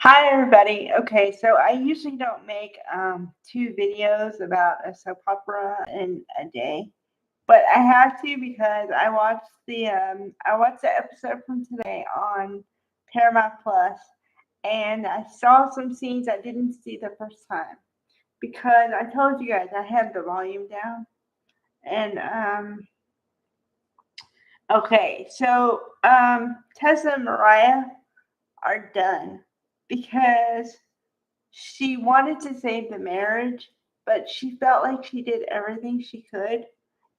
Hi, everybody. Okay, so I usually don't make two videos about a soap opera in a day, but I have to because I watched the episode from today on Paramount Plus, and I saw some scenes I didn't see the first time because I told you guys I had the volume down, and okay, so Tessa and Mariah are done because she wanted to save the marriage, but she felt like she did everything she could.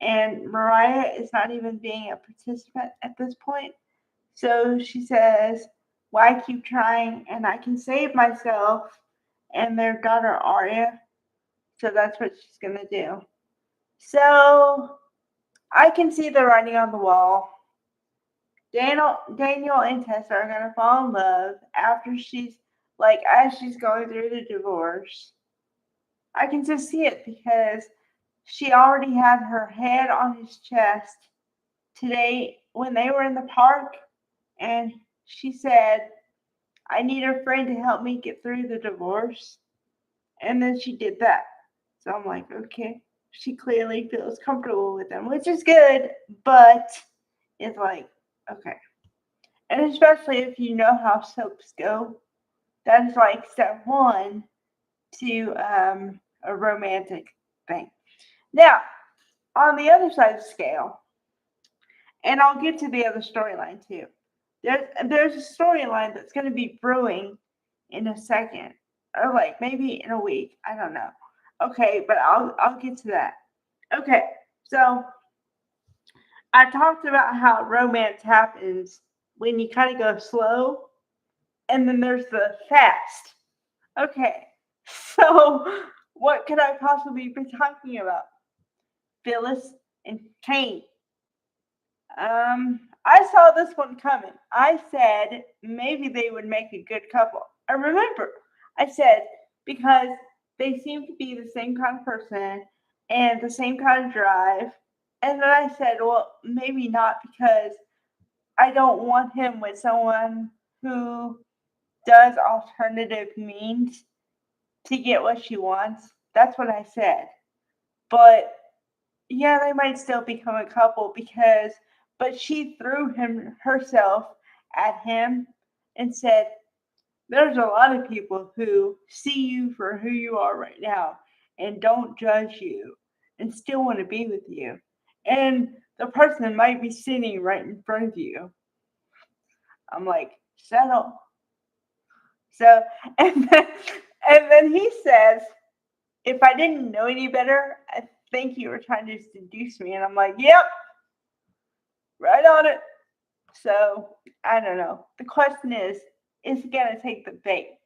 And Mariah is not even being a participant at this point. So she says, why keep trying? And I can save myself and their daughter Arya. So that's what she's going to do. So I can see the writing on the wall. Daniel and Tessa are going to fall in love after as she's going through the divorce. I can just see it because she already had her head on his chest today when they were in the park, and she said, I need a friend to help me get through the divorce. And then she did that. So I'm like, okay, she clearly feels comfortable with them, which is good, but it's like, okay. And especially if you know how soaps go, that is like step one to a romantic thing. Now, on the other side of the scale, and I'll get to the other storyline too. There's a storyline that's going to be brewing in a second, or like maybe in a week. I don't know. Okay, but I'll get to that. Okay, so I talked about how romance happens when you kind of go slow, and then there's the fast. Okay, so what could I possibly be talking about? Phyllis and Kane. I saw this one coming. I said maybe they would make a good couple. I remember I said because they seem to be the same kind of person and the same kind of drive. And then I said, well, maybe not because I don't want him with someone who does alternative means to get what she wants. That's what I said. But yeah, they might still become a couple because, but she threw him herself at him and said, there's a lot of people who see you for who you are right now and don't judge you and still want to be with you. And the person might be sitting right in front of you. I'm like, settle. So, and then, and then he says, if I didn't know any better, I think you were trying to seduce me. And I'm like, yep, right on it. So I don't know. The question is it gonna take the bait?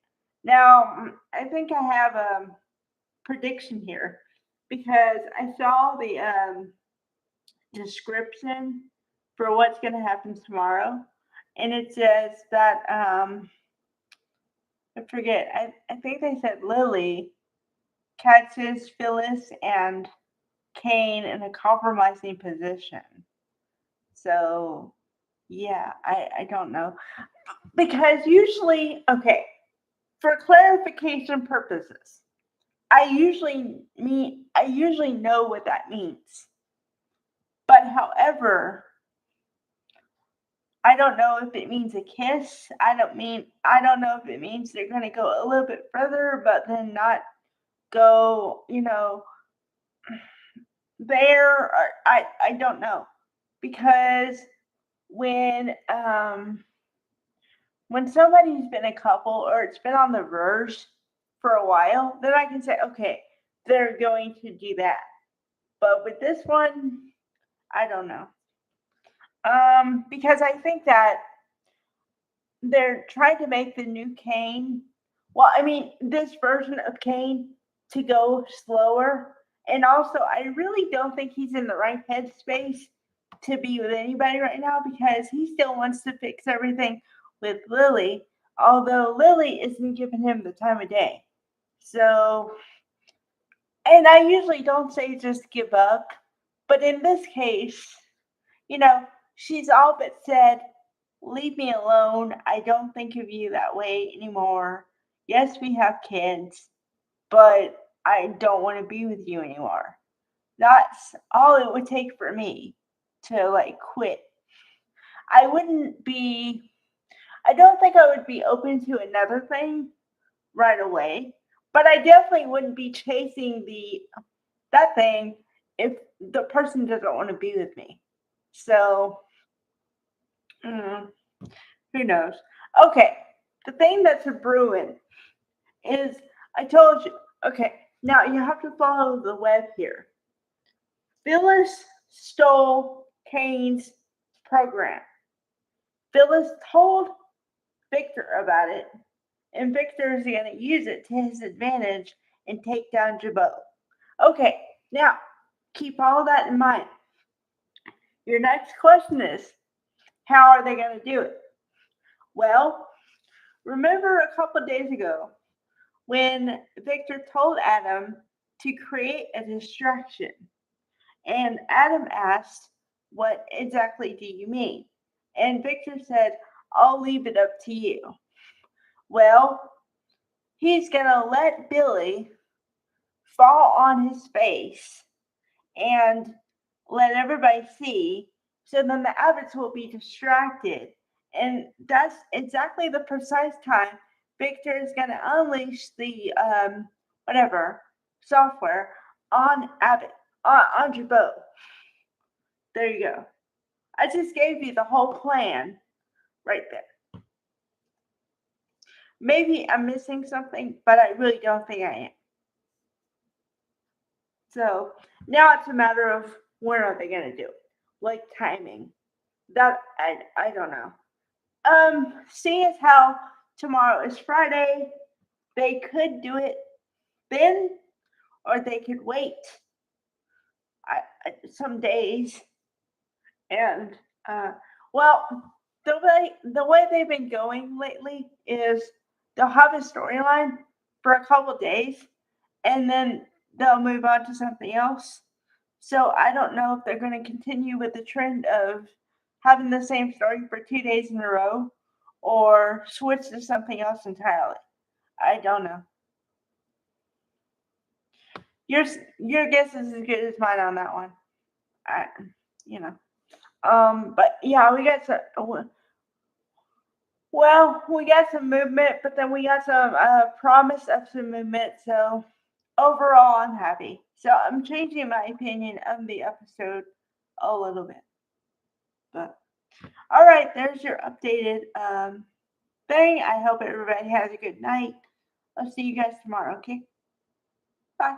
Now I think I have a prediction here because I saw the description for what's gonna happen tomorrow, and it says that I forget. I think they said Lily catches Phyllis and Kane in a compromising position. So yeah, I don't know. Because usually, okay, for clarification purposes, I usually know what that means. But however, I don't know if it means a kiss. I don't know if it means they're gonna go a little bit further, but then not go, there. Or I don't know because when um when somebody's been a couple or it's been on the verge for a while, then I can say, okay, they're going to do that. But with this one, I don't know. Because I think that they're trying to make the new Kane, well, I mean, this version of Kane to go slower. And also, I really don't think he's in the right headspace to be with anybody right now because he still wants to fix everything with Lily, although Lily isn't giving him the time of day. So, and I usually don't say just give up, but in this case, you know, she's all but said, Leave me alone. I don't think of you that way anymore. Yes, we have kids, but I don't want to be with you anymore. That's all it would take for me to like quit. I wouldn't be, I don't think I would be open to another thing right away, but I definitely wouldn't be chasing that thing if the person doesn't want to be with me. So, mm, who knows? Okay, the thing that's a brewing is I told you. Okay, now you have to follow the web here. Phyllis stole Kane's program. Phyllis told Victor about it, and Victor is going to use it to his advantage and take down Jabot. Okay, now keep all that in mind. Your next question is, how are they going to do it? Well, remember a couple days ago when Victor told Adam to create a distraction, and Adam asked, "What exactly do you mean?" And Victor said, "I'll leave it up to you." Well, he's going to let Billy fall on his face and let everybody see. So then the Abbotts will be distracted. And that's exactly the precise time Victor is going to unleash the whatever software on Abbott, on Jabot. There you go. I just gave you the whole plan right there. Maybe I'm missing something, but I really don't think I am. So now it's a matter of when are they going to do it? Like timing. That I don't know. Seeing as how tomorrow is Friday, they could do it then, or they could wait some days. And well, the way they've been going lately is they'll have a storyline for a couple days, and then they'll move on to something else. So I don't know if they're going to continue with the trend of having the same story for 2 days in a row or switch to something else entirely. I don't know. Your your guess is as good as mine on that one. I, you know. But yeah, we got some movement, but then we got some promise of some movement. So overall, I'm happy. So I'm changing my opinion of the episode a little bit. But all right, there's your updated thing. I hope everybody has a good night. I'll see you guys tomorrow. Okay, bye.